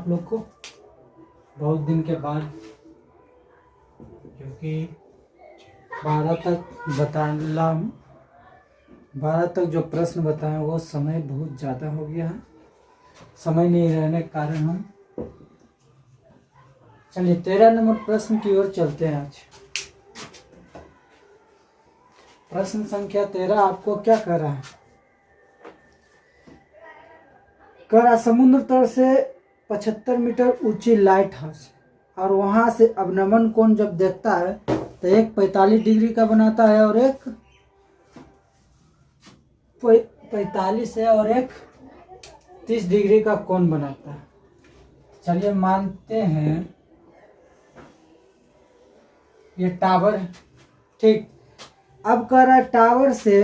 आप लोग को बहुत दिन के बाद, क्योंकि 12 तक जो प्रश्न बताए वो समय बहुत ज़्यादा हो गया है। समय नहीं रहने के कारण हम चलिए 13 नंबर प्रश्न की ओर चलते हैं। आज प्रश्न संख्या 13 आपको क्या कर रहा है? करा समुद्र तल से 75 मीटर ऊंची लाइट हाउस और वहां से अवनमन कोण जब देखता है तो एक 45 डिग्री का बनाता है और एक 45 है और एक 30 डिग्री का कोण बनाता है। चलिए मानते हैं ये टावर है, ठीक। अब कह रहा है टावर से,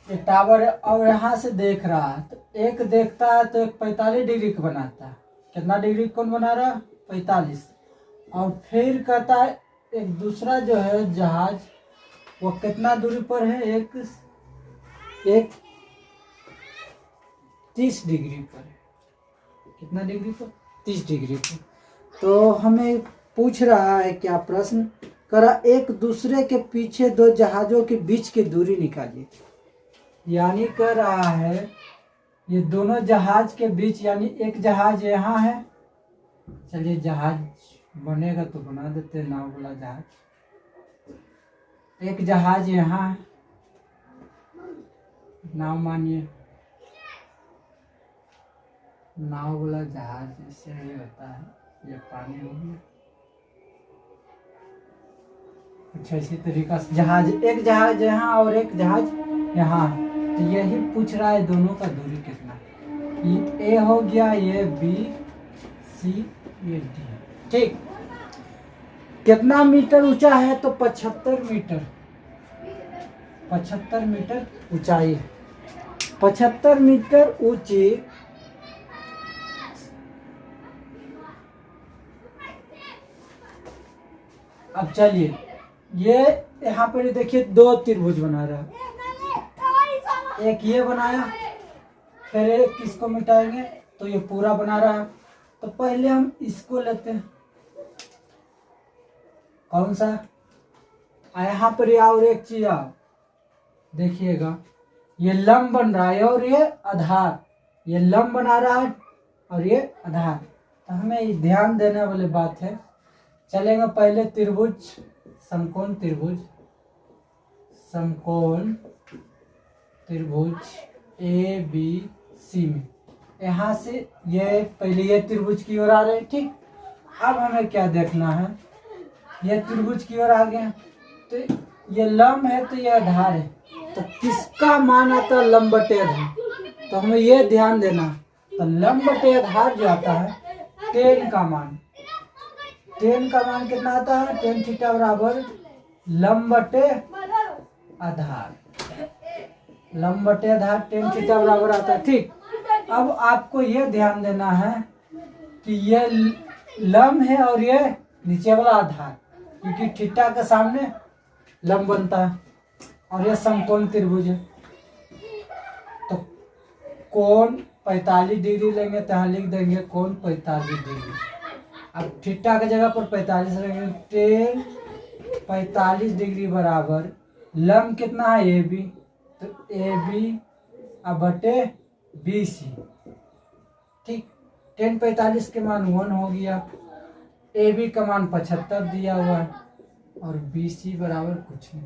ये टावर है और यहाँ से देख रहा है तो एक देखता है तो एक 45 डिग्री का बनाता है। कितना डिग्री कौन बना रहा है? 45। और फिर कहता है एक दूसरा जो है जहाज वो कितना दूरी पर है? एक 30 डिग्री पर है। कितना डिग्री पर? 30 डिग्री पर। तो हमें पूछ रहा है क्या प्रश्न करा, एक दूसरे के पीछे दो जहाजों के बीच की दूरी निकालिए। यानी कह रहा है ये दोनों जहाज के बीच, यानी एक जहाज यहाँ है, चलिए जहाज बनेगा तो बना देते हैं नाव वाला जहाज। एक जहाज यहाँ है, नाव मानिए नाव वाला जहाज इससे ही होता है। ये पानी हो गया। अच्छा इसी तरीका से जहाज, एक जहाज यहाँ और एक जहाज यहाँ है, तो यही पूछ रहा है दोनों का दूरी कितना है। ये ए हो गया, ये बी, सी, ये डी, ठीक। कितना मीटर ऊंचा है? तो 75 मीटर। 75 मीटर ऊंचाई है। 75 मीटर ऊंची अब चलिए ये यहाँ पर देखिए दो त्रिभुज बना रहा है। एक ये बनाया, फिर एक किसको मिटाएंगे तो ये पूरा बना रहा है। तो पहले हम इसको लेते हैं, कौन सा? यहाँ पर और एक चीज आओ देखिएगा, ये लंब बन रहा है और ये आधार, ये लंब बना रहा है और ये आधार। तो हमें ध्यान देने वाली बात है। चलेंगे पहले त्रिभुज, समकोण त्रिभुज, समकोण त्रिभुज ए बी सी में यहाँ से ये पहले ये त्रिभुज की ओर आ रहे हैं, ठीक। अब हमें क्या देखना है, ये त्रिभुज की ओर आ गए तो ये लंब है तो ये आधार है, तो किसका मान आता है? लंब बटे आधार। तो हमें ये ध्यान देना, तो लंब बटे आधार जो आता है tan का मान, tan का मान कितना आता है? tan थीटा बराबर लंब बटे आधार, लंब बटे आधार tan थीटा बराबर आता है, ठीक। अब आपको यह ध्यान देना है कि ये लंब है और ये नीचे वाला आधार, क्योंकि थीटा के सामने लंब बनता है, और ये समकोण त्रिभुज है। तो कोण 45 डिग्री लेंगे तो यहाँ लिख देंगे कोण 45 डिग्री। अब थीटा की जगह पर 45 लेंगे, tan 45 डिग्री बराबर लंब कितना है? ए बी, तो ए बी अब बटे बी सी, ठीक। tan 45 के मान 1 हो गया, ए बी का मान 75 दिया हुआ है और बी सी बराबर कुछ नहीं,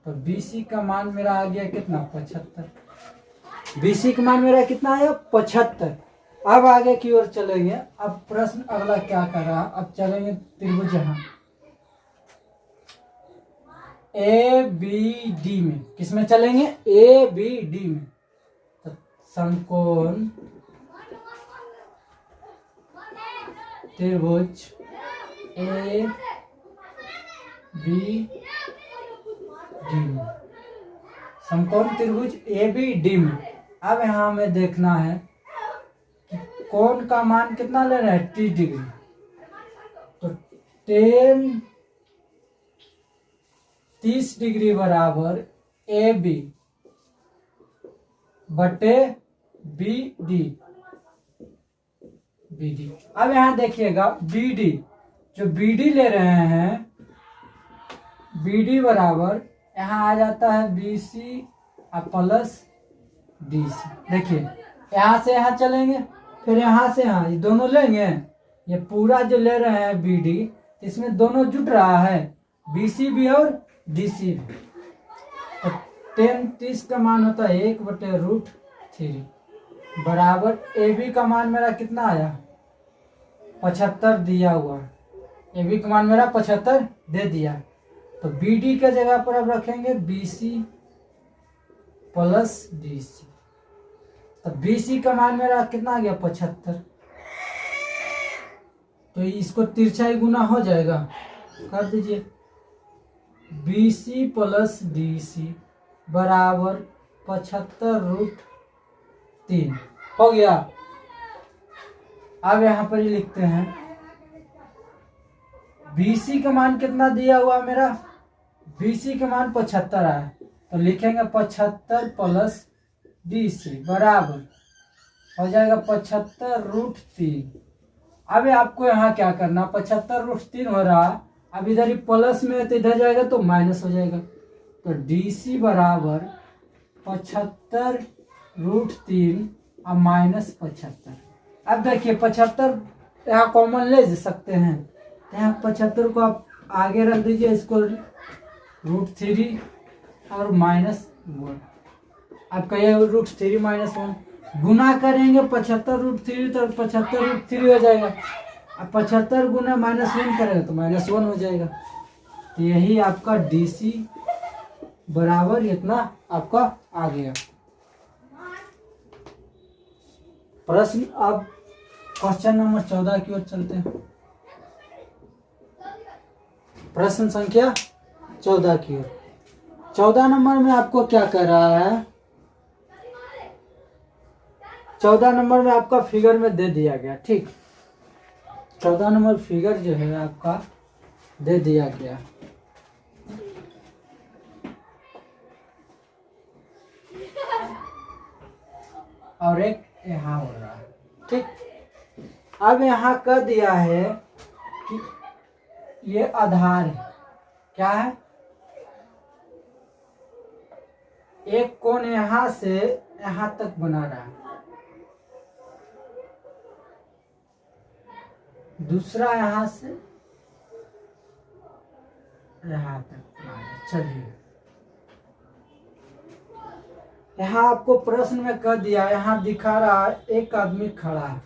तो बी सी का मान मेरा आ गया कितना? 75। बी सी का मान मेरा कितना आया? 75। अब आगे की ओर चलेंगे। अब प्रश्न अगला क्या कर रहा है? अब चलेंगे त्रिभुज यहाँ ए बी डी में, किसमें चलेंगे? ए बी डी में। तो समकोण त्रिभुज ए बी डी में, समकोण त्रिभुज ए बी डी में। अब यहाँ हमें देखना है कि कोण का मान कितना ले रहा है? 30 डिग्री। तो tan 30 डिग्री बराबर ए बी बटे बी डी, बी डी। अब यहाँ देखिएगा बी डी, जो बी डी ले रहे हैं, बी डी बराबर यहाँ आ जाता है B C plus D C. देखिए यहाँ से यहाँ चलेंगे, फिर यहाँ से यहाँ, ये दोनों लेंगे, ये पूरा जो ले रहे हैं बी डी, इसमें दोनों जुट रहा है, बी सी भी और डी सी भी। तो 10-30 का मान होता है 1/√3 बराबर ए बी का मान मेरा कितना आया 75 दिया हुआ है, ए बी का मान मेरा 75 दे दिया। तो बी डी के जगह पर अब रखेंगे B C plus D C. तो बी सी का मान मेरा कितना आ गया 75। तो इसको तिरछा ही गुना हो जाएगा, कर दीजिए B C plus D C बराबर 75√3 हो गया। अब यहाँ पर ही लिखते हैं बी सी का मान कितना दिया हुआ मेरा, बी सी का मान 75 आया, तो लिखेंगे 75 प्लस डी सी बराबर हो जाएगा 75√3। अब आपको यहाँ क्या करना, 75√3 हो रहा, अब इधर ही प्लस में तो इधर जाएगा तो माइनस हो जाएगा। तो डी सी बराबर 75√3 और माइनस 75। अब देखिए 75 यहाँ कॉमन ले सकते हैं, यहाँ 75 को आप आगे रख दीजिए, इसको √3 और -1, आपका ये √3 -1 गुना करेंगे 75√3 तो 75√3 हो जाएगा। अब 75 गुना -1 करेंगे तो -1 हो जाएगा। तो यही आपका डी सी बराबर इतना आपका आ गया। प्रश्न अब क्वेश्चन नंबर 14 की ओर चलते हैं। प्रश्न संख्या 14 की ओर। 14 नंबर में आपको क्या कर रहा है, 14 नंबर में आपका फिगर में दे दिया गया, ठीक। 14 नंबर फिगर जो है आपका दे दिया गया। और एक यहाँ हो रहा है, ठीक। अब यहाँ कर दिया है कि ये आधार है, क्या है, एक कोण यहाँ से यहाँ तक बना रहा है, दूसरा यहाँ से यहाँ तक बना रहा है। चलिए यहाँ आपको प्रश्न में कह दिया, यहाँ दिखा रहा है एक आदमी खड़ा है,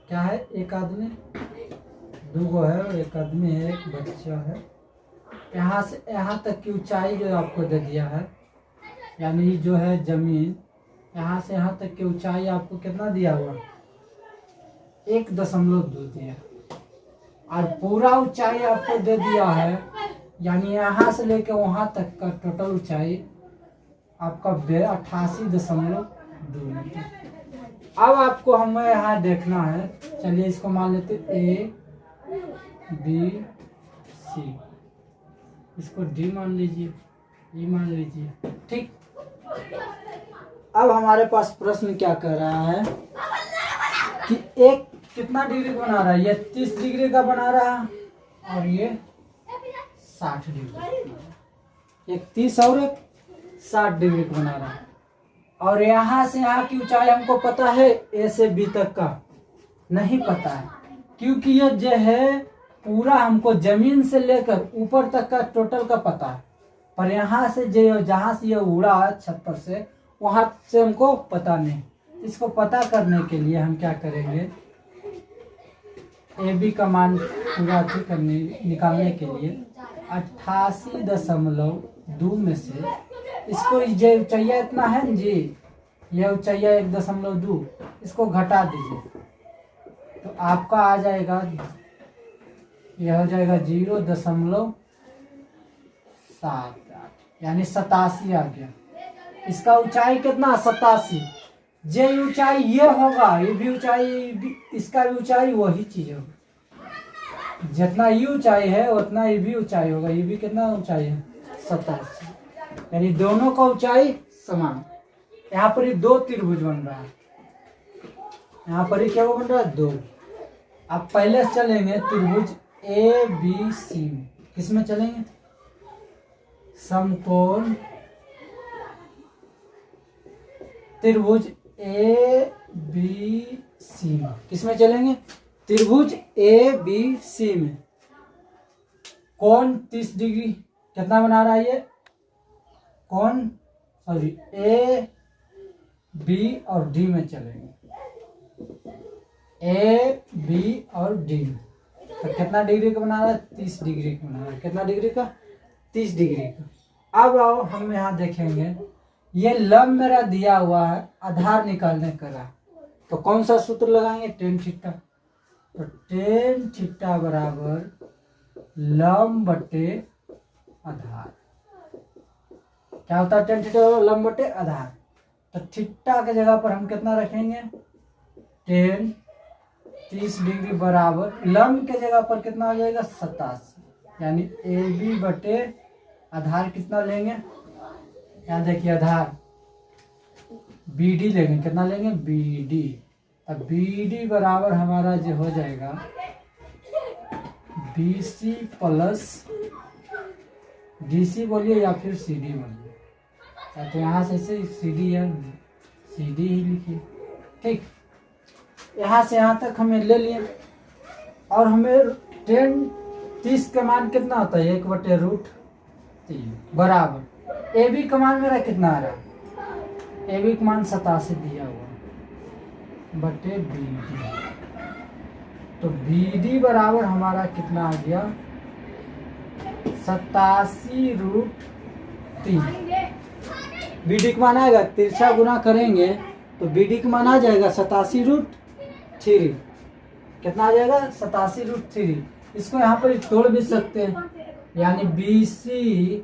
क्या है, एक आदमी, दो है और एक आदमी है, एक बच्चा है। यहाँ से यहाँ तक की ऊंचाई जो आपको दे दिया है, यानी जो है जमीन, यहाँ से यहाँ तक की ऊंचाई आपको कितना दिया हुआ, 1.2 दिया, और पूरा ऊंचाई आपको दे दिया है, यानी यहाँ से लेके वहाँ तक का टोटल ऊंचाई आपका 88.2 मीटर। अब आपको हमें यहाँ देखना है, चलिए इसको मान लेते ए बी सी, इसको डी मान लीजिए, ई मान लीजिए, ठीक। अब हमारे पास प्रश्न क्या कर रहा है कि एक कितना डिग्री बना रहा है, ये 30 डिग्री का बना रहा है और ये 60 डिग्री, एक 30 और एक 60 डिग्री का बना रहा है। और यहाँ से यहाँ की ऊंचाई हमको पता है, ए से बी तक का नहीं पता है, क्योंकि ये जो है पूरा हमको जमीन से लेकर ऊपर तक का टोटल का पता है, पर यहाँ से जो जहाँ से ये उड़ा छप्पर से, वहाँ से हमको पता नहीं। इसको पता करने के लिए हम क्या करेंगे, ए बी का मान पूरा निकालने के लिए 88.2 में से इसको ये ऊंचाइया इतना है ना जी, यह ऊंचाइया 1.2, इसको घटा दीजिए तो आपका आ जाएगा, यह हो जाएगा 0.78, यानी 87 आ गया। इसका ऊंचाई कितना, 87। जे ऊंचाई ये होगा, ये भी ऊंचाई, इसका भी ऊंचाई वही चीज होगा, जितना ये ऊंचाई है उतना ये भी ऊंचाई होगा। ये भी कितना ऊंचाई है, 87, यानी दोनों का ऊंचाई समान। यहाँ पर ये दो त्रिभुज बन रहा है, यहाँ पर ही क्या बन रहा है 2। अब पहले चलेंगे त्रिभुज ए बी सी में। किस में चलेंगे? समकोण त्रिभुज ए बी सी में। किस में चलेंगे? त्रिभुज ए बी सी में। कोण 30 डिग्री कितना बना रहा है ये? कोण ए बी और डी में चलेंगे। ए बी और डी में तो कितना डिग्री का बना रहा है? 30 डिग्री का बना रहा है। कितना डिग्री का? 30 डिग्री का। अब आओ हम यहाँ देखेंगे, ये लंब मेरा दिया हुआ है, आधार निकालने का रहा, तो कौन सा सूत्र लगाएंगे? Tan theta. तो टेन थीटा बराबर लंब बटे आधार। क्या होता है टेन थीटा? लंब बटे आधार। तो थीटा की जगह पर हम कितना रखेंगे? टेन 30 डिग्री बराबर लंब के जगह पर कितना हो जाएगा? 87, यानी ए बी बटे आधार कितना लेंगे? यहाँ देखिए आधार बी डी लेंगे। कितना लेंगे? B D. अब बी डी बराबर हमारा जो हो जाएगा B C plus D C बोलिए या फिर सी डी बोलिए, तो यहाँ से सी डी है, सी डी ही लिखिए। ठीक, यहाँ से यहाँ तक हमें ले लिए और हमें टेन 30 का मान कितना होता है? 1/√3 बराबर ए बी का मान मेरा कितना आ रहा है? ए बी का मान 87 दिया हुआ बटे बी डी। तो बी डी बराबर हमारा कितना आ गया? 87√3। बी डी का मान आएगा, तिरछा गुना करेंगे तो बी डी का मान आ जाएगा 87√3। कितना आ जाएगा? 87√3। इसको यहाँ पर तोड़ भी सकते हैं, यानी B C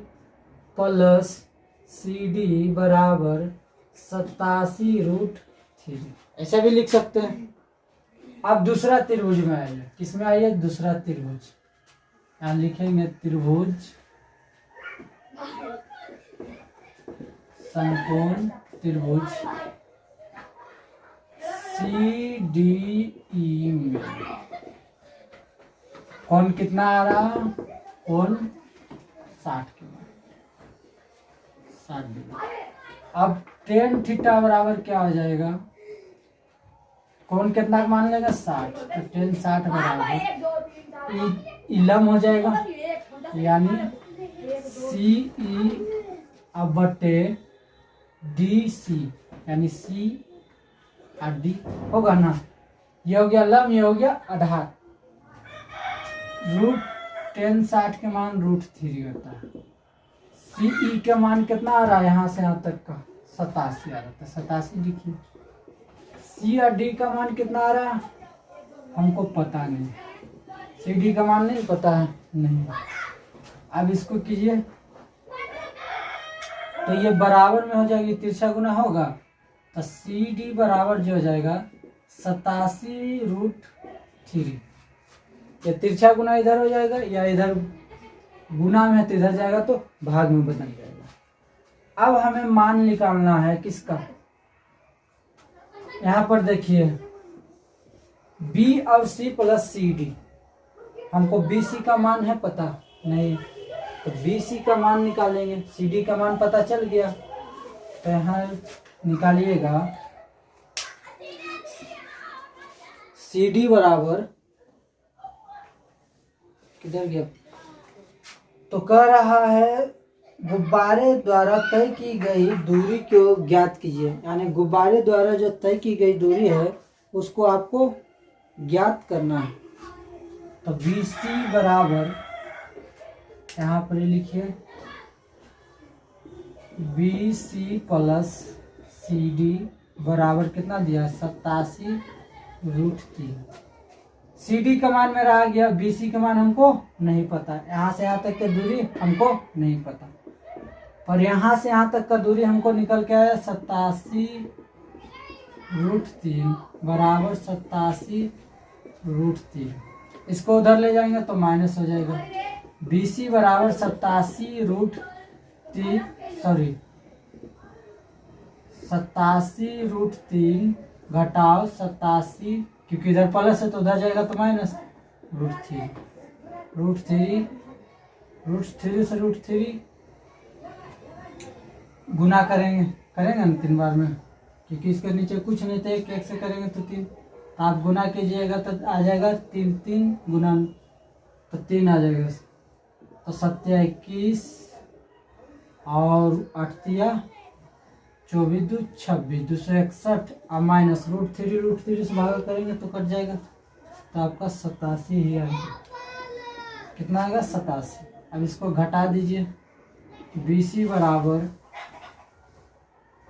plus C D बराबर 87√3, ऐसा भी लिख सकते हैं। अब दूसरा त्रिभुज में आइए। किस में आइए? दूसरा त्रिभुज। यहाँ लिखेंगे त्रिभुज समकोण त्रिभुज सी डी ई में कोण कितना आ रहा? कोण 60 के बाद 60 डिग्री। अब टेन थीटा बराबर क्या हो जाएगा? कोण कितना मान लेगा? 60। तो टेन 60 बराबर लंब हो जाएगा, यानी सी ई अब बटे डी सी, यानी सी और डी होगा ना। ये हो गया लंब, ये हो गया आधार। √10 60 के मान √3 होता है। सी ई का मान कितना आ रहा है? यहाँ से यहाँ तक का 87 आ रहा था, 87 लिखिए। सी और डी का मान कितना आ रहा है? हमको पता नहीं। सी डी का मान नहीं पता है, नहीं। अब इसको कीजिए तो ये बराबर में हो जाएगी, तिरछा गुना होगा तो सी डी बराबर जो हो जाएगा 87√3। या तिरछा गुना इधर हो जाएगा या इधर गुना में है तो इधर जाएगा तो भाग में बदल जाएगा। अब हमें मान निकालना है किसका? यहाँ पर देखिए बी और सी प्लस सी डी। हमको बी सी का मान है पता नहीं, तो बी सी का मान निकालेंगे। सी डी का मान पता चल गया, तो यहाँ निकालिएगा सी डी बराबर किधर गया? तो कह रहा है गुब्बारे द्वारा तय की गई दूरी को ज्ञात कीजिए, यानी गुब्बारे द्वारा जो तय की गई दूरी है उसको आपको ज्ञात करना है। तो बी सी बराबर यहाँ पर लिखिए B C plus C D बराबर कितना दिया? 87√3। सी डी का मान मेरा आ गया, बी सी का मान हमको नहीं पता। यहाँ से यहाँ तक की दूरी हमको नहीं पता, पर यहाँ से यहाँ तक का दूरी हमको निकल के आया 87√3 बराबर 87√3। इसको उधर ले जाएंगे तो माइनस हो जाएगा। बी सी बराबर 87√3 घटाओ 87, क्योंकि इधर प्लस है तो उधर जाएगा तो माइनस, √3 से √3 गुना करेंगे ना 3 बार में, क्योंकि इसके नीचे कुछ नहीं था, एक से करेंगे तो 3, तो आप गुना कीजिएगा तो आ जाएगा 3 गुना तो 3 आ जाएगा, तो 7 21 और 8 24 2 26 261 और माइनस √3 से भागा करेंगे तो कट जाएगा, तो आपका 87 ही आएगा। कितना आएगा 87। अब इसको घटा दीजिए, BC बराबर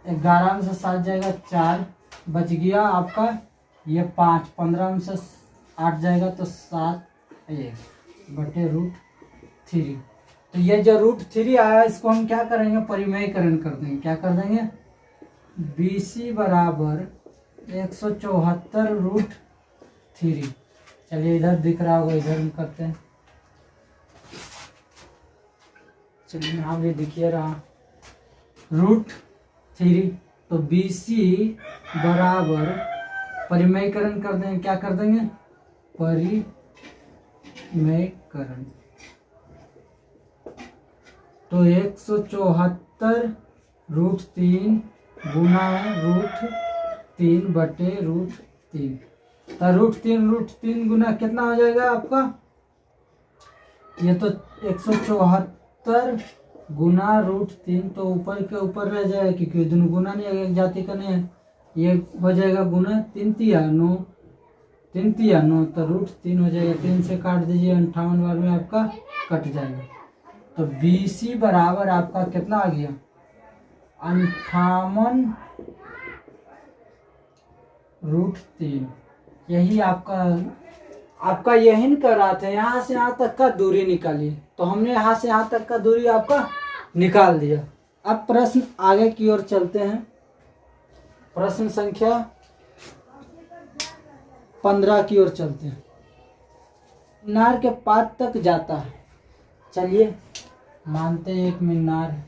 11 में से 7 जाएगा 4, बच गया आपका ये 5, 15 में से 8 जाएगा तो 7 बटे √3। तो ये जो √3 आया इसको हम क्या करेंगे, परिमेयकरण कर देंगे। क्या कर देंगे, BC बराबर 174 √3। चलिए इधर दिख रहा होगा, इधर हम करते हैं। चलिए यहाँ भी दिखिए रहा √3, तो BC बराबर परिमेयकरण कर देंगे। क्या कर देंगे, परिमेयकरण, तो 174 √3 गुना √3 बटे √3, तो √3 गुना कितना हो जाएगा आपका, ये तो 174 गुना √3, तो ऊपर के ऊपर रह जाएगा, क्योंकि दोनों गुना नहीं है, एक जाति का नहीं है, ये हो जाएगा गुना 3 तिया 9, 3 तिया 9, तो √3 हो जाएगा। 3 से काट दीजिए, 58 बार में आपका कट जाएगा। तो BC बराबर आपका कितना आ गया, 58 √3। यही आपका यही न कर रहा था, यहाँ से यहाँ तक का दूरी निकालिए, तो हमने यहाँ से यहाँ तक का दूरी आपका निकाल दिया। अब प्रश्न आगे की ओर चलते हैं। प्रश्न संख्या 15 की ओर चलते हैं। मीनार के पाद तक जाता है। चलिए मानते हैं एक मीनार है,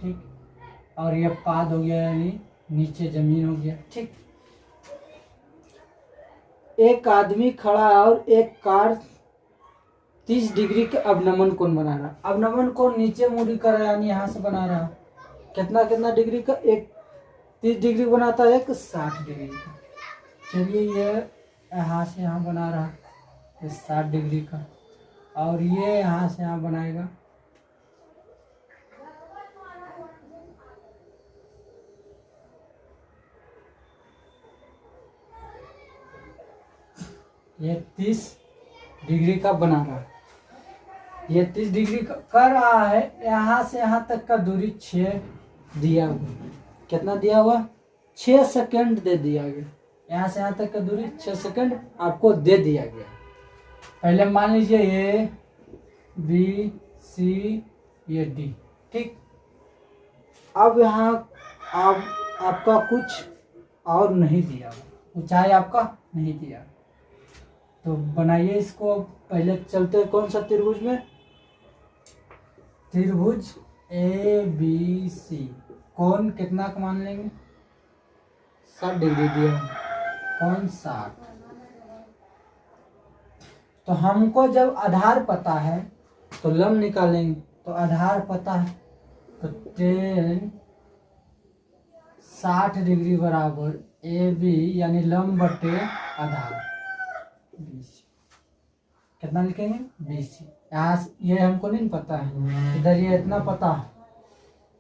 ठीक, और ये पाद हो गया, यानी नीचे जमीन हो गया, ठीक। एक आदमी खड़ा है और एक कार 30 डिग्री के अवनमन कोण बना रहा है। अवनमन कोण नीचे मुड़ी कर रहा है, यानी यहाँ से बना रहा है। कितना डिग्री का, एक 30 डिग्री बनाता है, एक 60 डिग्री का। चलिए ये यहाँ से यहाँ बना रहा है 60 डिग्री का, और ये यहाँ से यहाँ बनाएगा ये 30 डिग्री का बना रहा है। ये 30 डिग्री का कर रहा है। यहाँ से यहाँ तक का दूरी 6 दिया हुआ। कितना दिया हुआ, 6 सेकंड दे दिया गया। यहाँ से यहाँ तक का दूरी 6 सेकंड आपको दे दिया गया। पहले मान लीजिए ये B C ये D, ठीक। अब यहाँ आपका कुछ और नहीं दिया, ऊंचाई आपका नहीं दिया, तो बनाइए इसको। पहले चलते हैं कौन सा त्रिभुज में, त्रिभुज ABC। कौन कितना का मान लेंगे, 60 डिग्री दिया, कौन 60। तो हमको जब आधार पता है तो लंब निकालेंगे। तो आधार पता है तो 10 60 डिग्री बराबर AB, यानी लंब बटे आधार BC। कितना लिखेंगे, BC। यहाँ ये हमको नहीं पता है, इधर ये इतना पता है,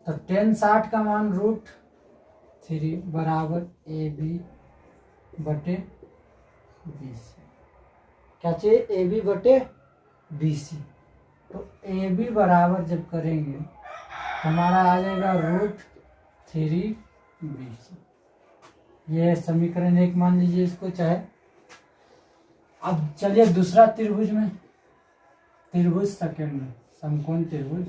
तो 10 60 का मान √3 बराबर AB बटे BC। क्या चाहिए, AB बटे BC। तो AB बराबर जब करेंगे तो हमारा आ जाएगा √3 BC। ये समीकरण 1 मान लीजिए इसको, चाहे। अब चलिए दूसरा त्रिभुज में, त्रिभुज सेकंड में, समकोण त्रिभुज।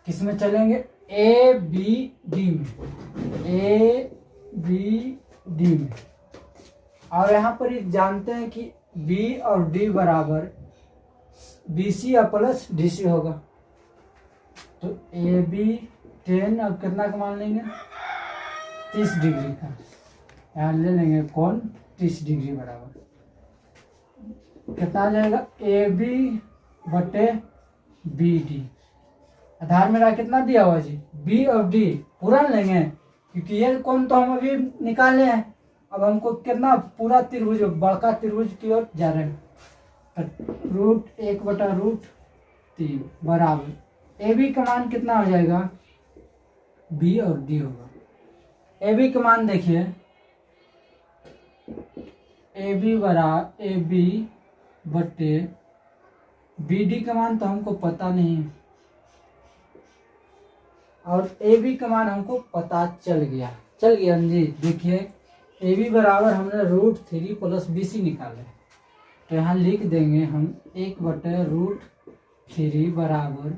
किसमें चलेंगे, ABD में, ABD में। और यहाँ पर एक जानते हैं कि B और D बराबर BC या प्लस DC होगा। तो AB 10 अब कितना का मान लेंगे 30 डिग्री का, यहाँ ले लेंगे कोण 30 डिग्री बराबर कितना आ जाएगा AB बटे BD। आधार मेरा कितना दिया हुआ जी B और D पूरा लेंगे क्योंकि ये कोण तो हम अभी निकाले हैं। अब हमको कितना पूरा त्रिभुज बड़का त्रिभुज की ओर जा रहे हैं। √1/√3 बराबर AB का मान कितना हो जाएगा B और D होगा। AB का मान देखिए AB बटे BD का मान तो हमको पता नहीं और AB का मान हमको पता चल गया जी। देखिए AB बराबर हमने √3 + BC निकाले तो यहाँ लिख देंगे हम 1/√3 बराबर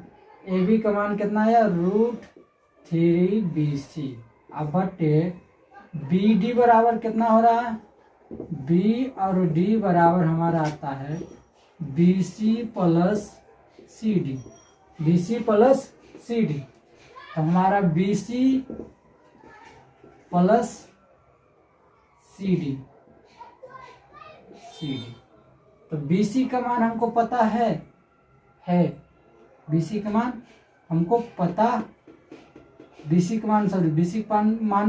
AB का मान कितना आया √3 BC अब बटे BD बराबर कितना हो रहा है B और D बराबर हमारा आता है BC + CD तो हमारा BC + CD तो BC का मान हमको पता है BC का मान हमको पता BC का मान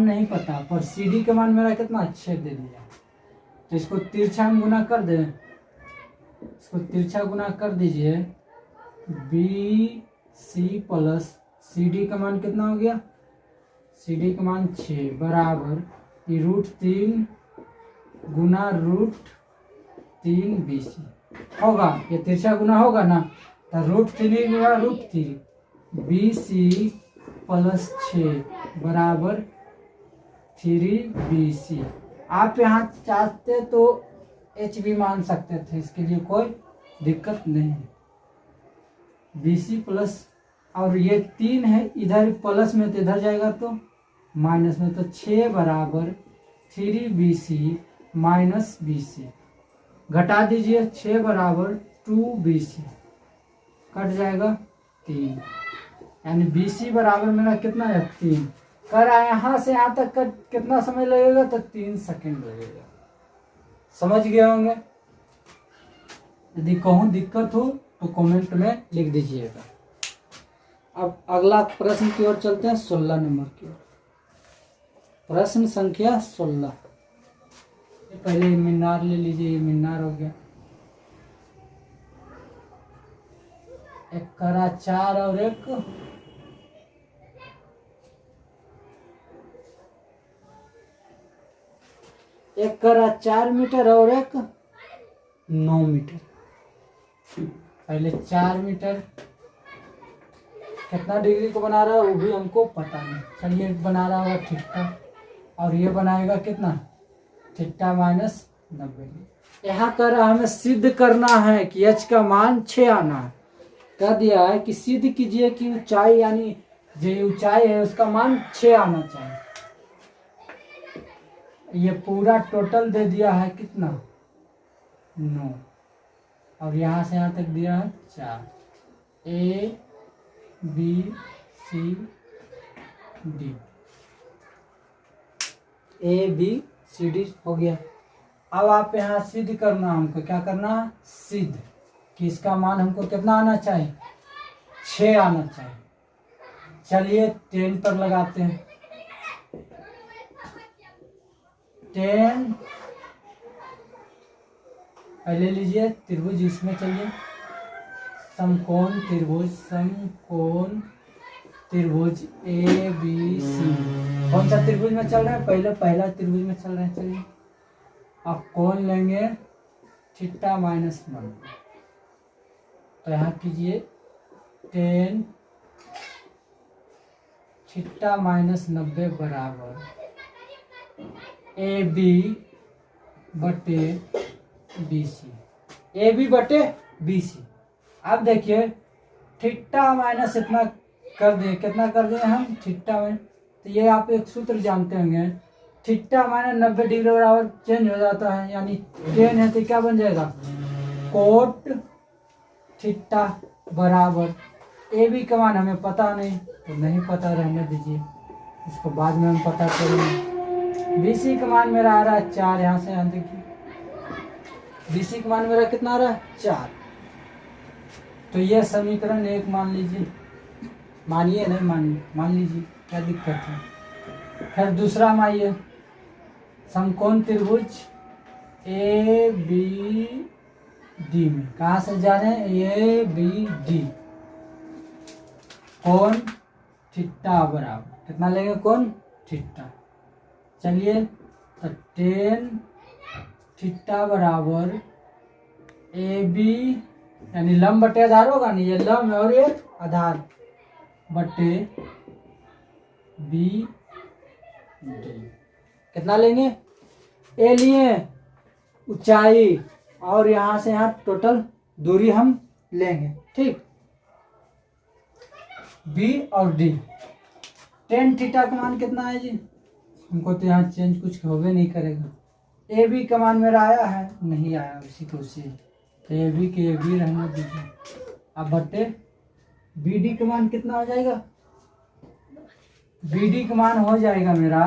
नहीं पता पर CD का मान मेरा कितना 6 दे दिया तो इसको तिरछा गुना कर दे, इसको तिरछा गुना कर दीजिए BC + CD का मान कितना हो गया CD का मान 6 बराबर √3 गुना √3 BC होगा। ये तिरछा गुना होगा ना तो √3 गुना √3 BC + 6 बराबर 3 BC। आप यहाँ चाहते तो HB मान सकते थे, इसके लिए कोई दिक्कत नहीं है। BC प्लस और ये 3 है इधर प्लस में तो इधर जाएगा तो माइनस में तो 6 बराबर 3 BC माइनस BC घटा दीजिए 6 बराबर 2 BC कट जाएगा 3 यानी BC बराबर मेरा कितना है 3 कर आए। यहाँ से यहाँ तक का कितना समय लगेगा तो 3 सेकंड लगेगा। समझ गए होंगे। यदि कहूँ दिक्कत हो तो कमेंट में लिख दीजिएगा। अब अगला प्रश्न की ओर चलते हैं 16 नंबर की ओर। प्रश्न संख्या 16। पहले मीनार ले लीजिए, मीनार हो गया। 1 करा 4 और 1 करा 4 मीटर और 1 9 मीटर। पहले 4 मीटर कितना डिग्री को बना रहा है वो भी हमको पता नहीं। चलिए बना रहा होगा थीटा और ये बनाएगा कितना थीटा माइनस 90। यहाँ कर हमें सिद्ध करना है कि h का मान 6 आना है। कह दिया है कि सिद्ध कीजिए कि ऊंचाई यानी जो ऊंचाई है उसका मान 6 आना चाहिए। ये पूरा टोटल दे दिया है कितना 9 और यहाँ से यहाँ तक दिया है 4 A B C D A B C D हो गया। अब आप यहाँ सिद्ध करना, हमको क्या करना है सिद्ध कि इसका मान हमको कितना आना चाहिए 6 आना चाहिए। चलिए 10 पर लगाते हैं। 10 पहले लीजिए त्रिभुज, इसमें चलिए समकोण त्रिभुज ABC। कौन सा त्रिभुज में चल रहा है पहला त्रिभुज में चल रहे हैं। चलिए अब कोण लेंगे थीटा माइनस 90। तो यहाँ कीजिए 10 थीटा माइनस 90 बराबर AB बटे BC। अब देखिए थीटा माइनस इतना कर दिए, कितना कर दिए हम थीटा में। तो ये आप एक सूत्र जानते होंगे थीटा माइनस 90 डिग्री बराबर चेंज हो जाता है, यानी 10 है तो क्या बन जाएगा कोट थीटा बराबर AB का मान हमें पता नहीं तो नहीं पता, रहने दीजिए, इसको बाद में हम पता करेंगे। BC का मान मेरा आ रहा है 4, यहाँ से यहाँ देखिए BC का मान मेरा कितना आ रहा है 4। तो यह समीकरण 1 मान लीजिए, मानिए नहीं मानिए, मान लीजिए, क्या दिक्कत है। फिर दूसरा मानिए, समकोण त्रिभुज ABD में कहाँ से जा रहे हैं, ABD कोण थीटा बराबर कितना लेंगे, कोण थीटा। चलिए तो tan थीटा बराबर AB यानी लंब बटे आधार होगा नहीं, ये लंब और ये आधार बटे BD कितना लेंगे, A लिए ऊंचाई और यहाँ से यहाँ टोटल दूरी हम लेंगे, ठीक। B और D, tan थीटा का मान कितना है जी, हमको तो यहाँ चेंज कुछ होवे नहीं करेगा। AB का मान मेरा आया है, नहीं आया, उसी को उसी, तो AB के AB रहने दीजिए। अब बटे BD का मान कितना हो जाएगा, BD का मान हो जाएगा मेरा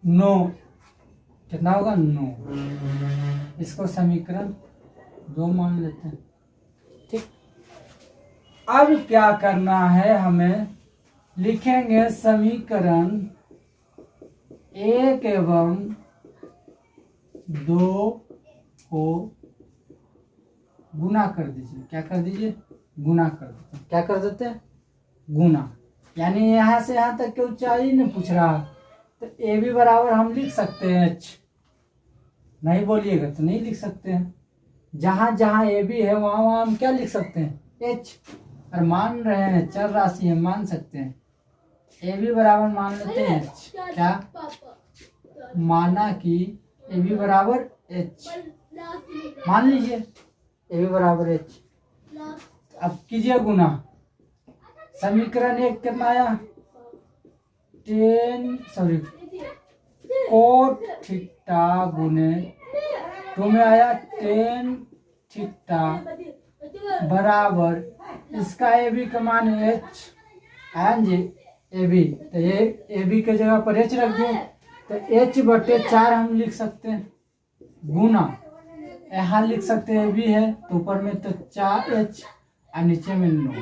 9, कितना होगा 9। इसको समीकरण 2 मान लेते हैं, ठीक। अब क्या करना है हमें, लिखेंगे समीकरण 1 एवं 2 को गुना कर दीजिए, क्या कर दीजिए, गुना कर देते हैं। क्या कर देते हैं, गुना, यानी यहाँ से यहाँ तक की ऊंचाई नहीं पूछ रहा, तो AB बराबर हम लिख सकते हैं H, नहीं बोलिएगा तो नहीं लिख सकते हैं। जहाँ जहाँ AB है वहाँ वहाँ हम क्या लिख सकते हैं, H, और मान रहे हैं चर राशि है, मान सकते हैं। AB बराबर मान लेते हैं H, क्या माना कि AB बराबर H, मान लीजिए AB बराबर H। अब कीजिए गुना, समीकरण 1 कितना आया, कोट थीटा गुने 2 में आया tan थीटा बराबर, इसका AB का मान H आया जी, AB, तो ये AB के जगह पर H रख दिए, तो H बटे 4 हम लिख सकते हैं, गुना यहाँ लिख सकते हैं AB है तो ऊपर में तो 4H और नीचे में 9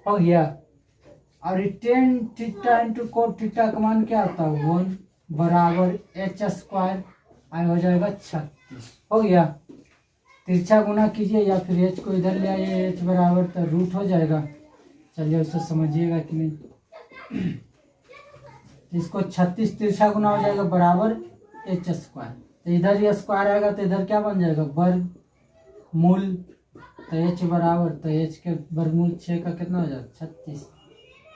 हो गया। और tan theta into cot theta का मान क्या होता है, 1 बराबर H स्क्वायर, आया हो जाएगा 36, हो गया। तिरछा गुना कीजिए या फिर H को इधर ले आइए, H बराबर तो रूट हो जाएगा। चलिए उसको समझिएगा कि नहीं, इसको 36 तिरछा गुना हो जाएगा बराबर H स्क्वायर, तो इधर ये स्क्वायर आएगा तो इधर क्या बन जाएगा, वर्ग मूल, तो H बराबर, तो H के वर्गमूल 6 का कितना हो जाएगा 36,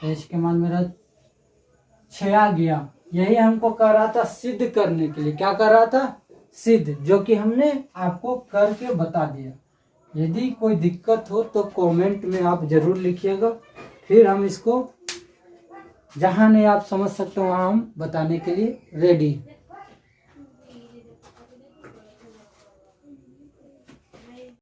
तो H के मान मेरा 6 आ गया। यही हमको कह रहा था सिद्ध करने के लिए, क्या कर रहा था, सिद्ध, जो कि हमने आपको करके बता दिया। यदि कोई दिक्कत हो तो कमेंट में आप जरूर लिखिएगा, फिर हम इसको जहाँ नहीं आप समझ सकते वहाँ हम बताने के लिए रेडी।